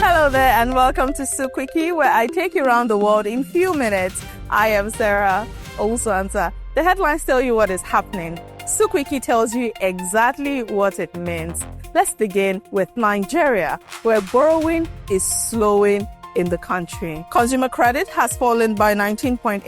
Hello there and welcome to SOUQ Quickie, where I take you around the world in few minutes. I am Sarah Olsanta. The headlines tell you what is happening. SOUQ Quickie tells you exactly what it means. Let's begin with Nigeria, where borrowing is slowing in the country. Consumer credit has fallen by 19.89%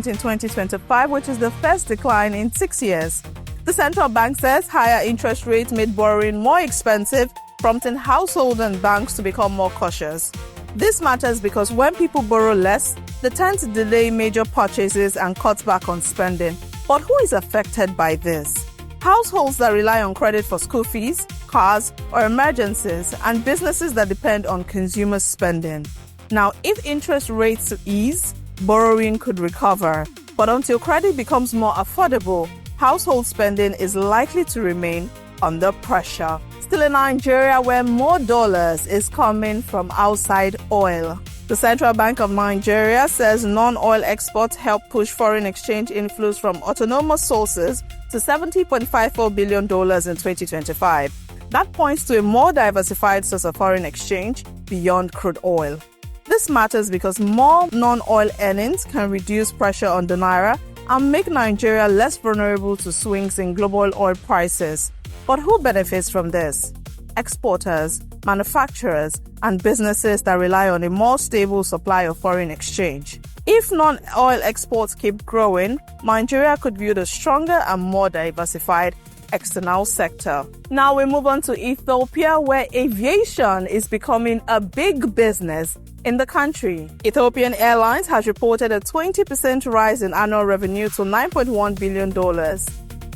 in 2025, which is the first decline in 6 years. The central bank says higher interest rates made borrowing more expensive, prompting households and banks to become more cautious. This matters because when people borrow less, they tend to delay major purchases and cut back on spending. But who is affected by this? Households that rely on credit for school fees, cars, or emergencies, and businesses that depend on consumer spending. Now, if interest rates ease, borrowing could recover. But until credit becomes more affordable, household spending is likely to remain under pressure. Still in Nigeria, where more dollars is coming from outside oil. The Central Bank of Nigeria says non-oil exports help push foreign exchange inflows from autonomous sources to $70.54 billion in 2025. That points to a more diversified source of foreign exchange beyond crude oil. This matters because more non-oil earnings can reduce pressure on the naira and make Nigeria less vulnerable to swings in global oil prices. But who benefits from this? Exporters, manufacturers, and businesses that rely on a more stable supply of foreign exchange. If non-oil exports keep growing, Nigeria could build a stronger and more diversified external sector. Now we move on to Ethiopia, where aviation is becoming a big business in the country. Ethiopian Airlines has reported a 20% rise in annual revenue to $9.1 billion.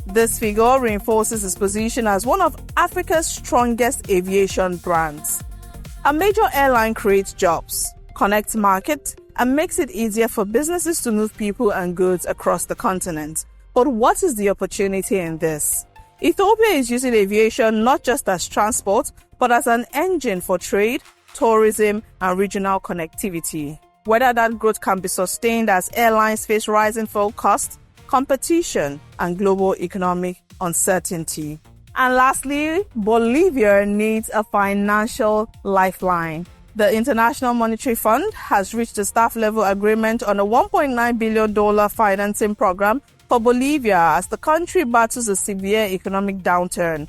This figure reinforces its position as one of Africa's strongest aviation brands. A major airline creates jobs, connects markets, and makes it easier for businesses to move people and goods across the continent. But what is the opportunity in this? Ethiopia is using aviation not just as transport, but as an engine for trade, tourism, and regional connectivity. Whether that growth can be sustained as airlines face rising fuel costs, competition, and global economic uncertainty. And lastly, Bolivia needs a financial lifeline. The International Monetary Fund has reached a staff-level agreement on a $1.9 billion financing program for Bolivia as the country battles a severe economic downturn.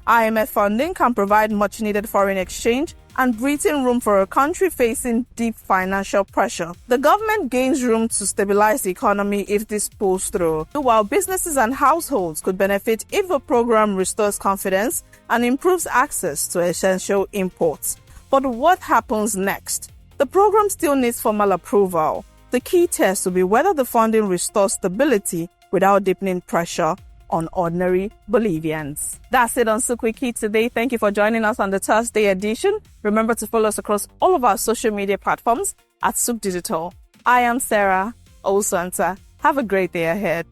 IMF funding can provide much-needed foreign exchange and breathing room for a country facing deep financial pressure. The government gains room to stabilize the economy if this pulls through, while businesses and households could benefit if the program restores confidence and improves access to essential imports. But what happens next? The program still needs formal approval. The key test will be whether the funding restores stability without deepening pressure on ordinary Bolivians. That's it on SOUQ Quickie today. Thank you for joining us on the Thursday edition. Remember to follow us across all of our social media platforms at SOUQ Digital. I am Sarah Olsanta. Have a great day ahead.